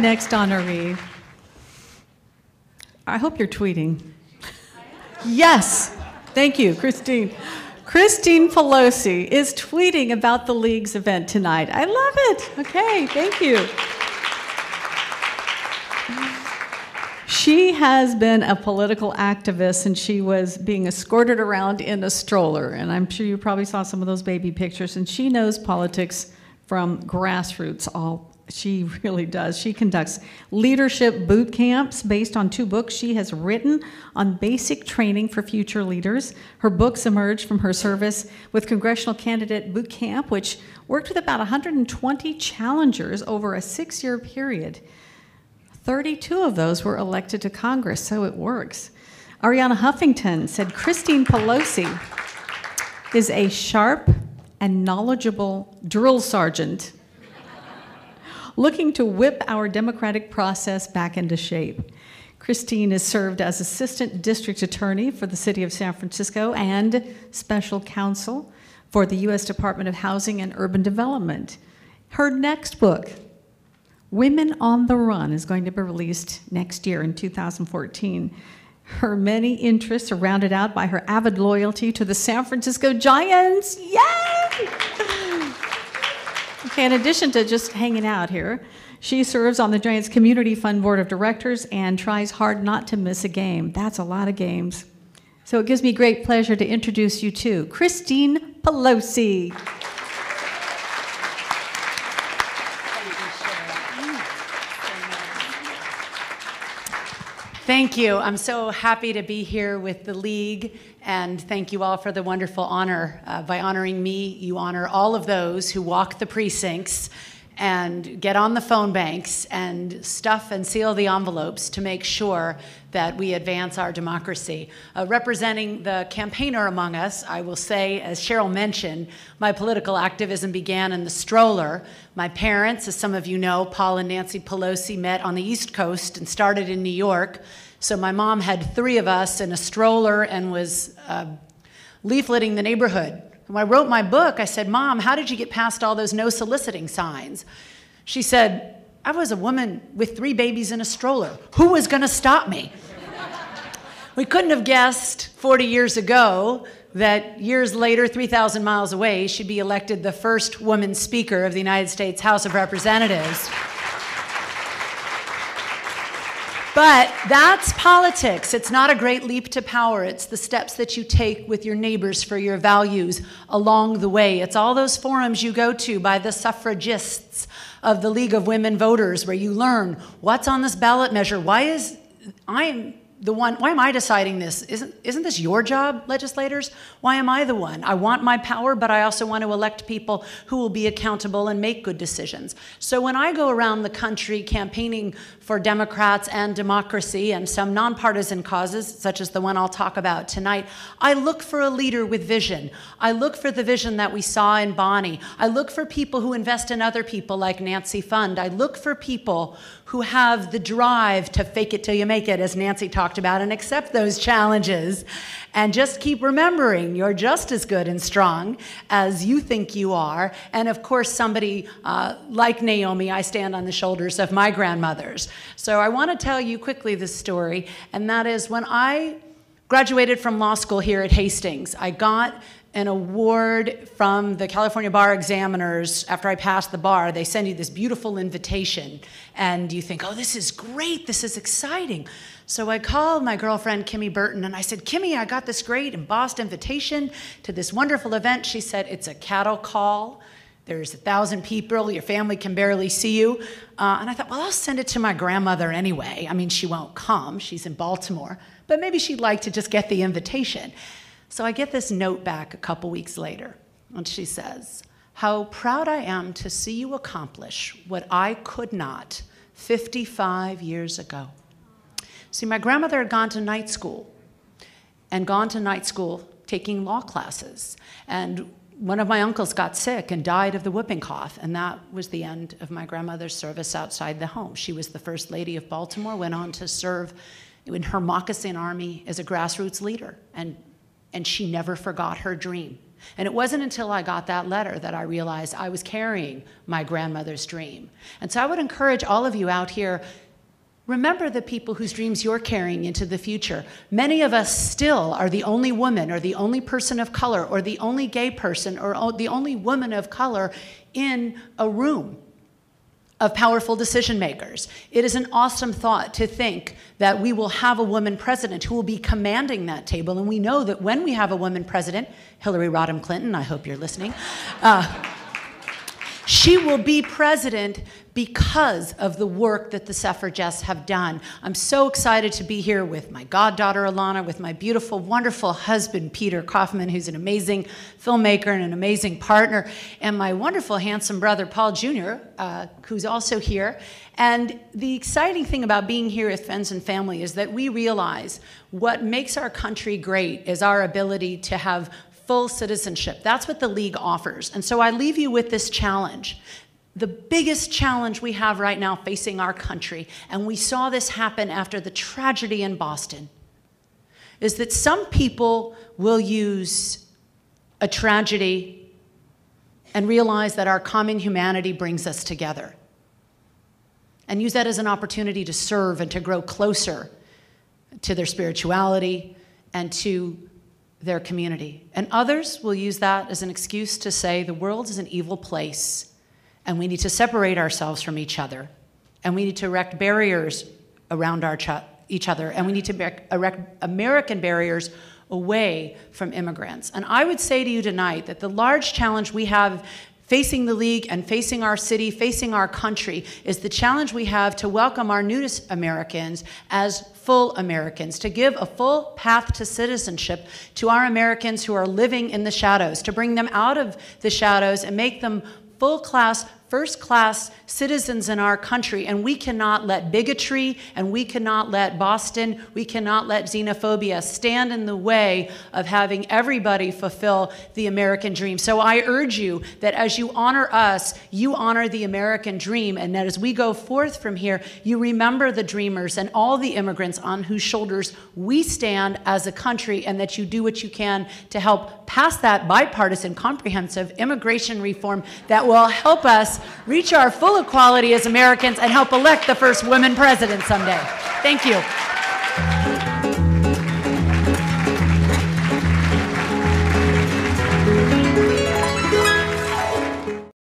next honoree. I hope you're tweeting. Yes, thank you, Christine. Christine Pelosi is tweeting about the League's event tonight. I love it. Okay, thank you. She has been a political activist, and she was being escorted around in a stroller, and I'm sure you probably saw some of those baby pictures, and she knows politics from grassroots. She really does. She conducts leadership boot camps based on 2 books she has written on basic training for future leaders. Her books emerged from her service with Congressional Candidate Boot Camp, which worked with about 120 challengers over a 6-year period. 32 of those were elected to Congress, so it works. Ariana Huffington said Christine Pelosi is a sharp and knowledgeable drill sergeant looking to whip our democratic process back into shape. Christine has served as Assistant District Attorney for the City of San Francisco and Special Counsel for the U.S. Department of Housing and Urban Development. Her next book, Women on the Run, is going to be released next year in 2014. Her many interests are rounded out by her avid loyalty to the San Francisco Giants. Yay! Okay, in addition to just hanging out here, she serves on the Giants Community Fund Board of Directors and tries hard not to miss a game. That's a lot of games. So it gives me great pleasure to introduce you to Christine Pelosi. Thank you. I'm so happy to be here with the League, and thank you all for the wonderful honor. By honoring me, you honor all of those who walk the precincts and get on the phone banks and stuff and seal the envelopes to make sure that we advance our democracy. Representing the campaigner among us, I will say, as Cheryl mentioned, my political activism began in the stroller. My parents, as some of you know, Paul and Nancy Pelosi, met on the East Coast and started in New York. So my mom had 3 of us in a stroller and was leafleting the neighborhood. When I wrote my book, I said, Mom, how did you get past all those no soliciting signs? She said, I was a woman with 3 babies in a stroller. Who was going to stop me? We couldn't have guessed 40 years ago that years later, 3,000 miles away, she'd be elected the first woman Speaker of the United States House of Representatives. But that's politics. It's not a great leap to power. It's the steps that you take with your neighbors for your values along the way. It's all those forums you go to by the suffragists of the League of Women Voters where you learn what's on this ballot measure. Why am I deciding this? Isn't this your job, legislators? Why am I the one? I want my power, but I also want to elect people who will be accountable and make good decisions. So when I go around the country campaigning for Democrats and democracy and some nonpartisan causes, such as the one I'll talk about tonight, I look for a leader with vision. I look for the vision that we saw in Bonnie. I look for people who invest in other people like Nancy Fund. I look for people who have the drive to fake it till you make it, as Nancy talked about, and accept those challenges. And just keep remembering you're just as good and strong as you think you are. And of course, somebody like Naomi, I stand on the shoulders of my grandmothers. So I want to tell you quickly this story, and that is when I graduated from law school here at Hastings, I got an award from the California Bar Examiners. After I passed the bar, they send you this beautiful invitation, and you think, oh, this is great, this is exciting. So I called my girlfriend, Kimmy Burton, and I said, Kimmy, I got this great embossed invitation to this wonderful event. She said, it's a cattle call. There's 1,000 people, your family can barely see you. And I thought, well, I'll send it to my grandmother anyway. I mean, she won't come, she's in Baltimore, but maybe she'd like to just get the invitation. So I get this note back a couple weeks later, and she says, how proud I am to see you accomplish what I could not 55 years ago. See, my grandmother had gone to night school taking law classes. And one of my uncles got sick and died of the whooping cough, and that was the end of my grandmother's service outside the home. She was the First Lady of Baltimore, went on to serve in her moccasin army as a grassroots leader, and she never forgot her dream. And it wasn't until I got that letter that I realized I was carrying my grandmother's dream. And so I would encourage all of you out here, remember the people whose dreams you're carrying into the future. Many of us still are the only woman or the only person of color or the only gay person or the only woman of color in a room of powerful decision makers. It is an awesome thought to think that we will have a woman president who will be commanding that table. And we know that when we have a woman president, Hillary Rodham Clinton, I hope you're listening, she will be president because of the work that the suffragists have done. I'm so excited to be here with my goddaughter, Alana, with my beautiful, wonderful husband, Peter Kaufman, who's an amazing filmmaker and an amazing partner, and my wonderful, handsome brother, Paul Jr., who's also here. And the exciting thing about being here with Friends and Family is that we realize what makes our country great is our ability to have full citizenship. That's what the League offers. And so I leave you with this challenge. The biggest challenge we have right now facing our country, and we saw this happen after the tragedy in Boston, is that some people will use a tragedy and realize that our common humanity brings us together, and use that as an opportunity to serve and to grow closer to their spirituality and to their community. And others will use that as an excuse to say the world is an evil place and we need to separate ourselves from each other, and we need to erect barriers around each other, and we need to erect American barriers away from immigrants. And I would say to you tonight that the large challenge we have facing the League and facing our city, facing our country, is the challenge we have to welcome our newest Americans as full Americans, to give a full path to citizenship to our Americans who are living in the shadows, to bring them out of the shadows and make them full-class, first-class citizens in our country. And we cannot let bigotry, and we cannot let Boston, we cannot let xenophobia stand in the way of having everybody fulfill the American dream. So I urge you that as you honor us, you honor the American dream, and that as we go forth from here, you remember the dreamers and all the immigrants on whose shoulders we stand as a country, and that you do what you can to help pass that bipartisan, comprehensive immigration reform that will help us reach our full equality as Americans and help elect the first women president someday. Thank you.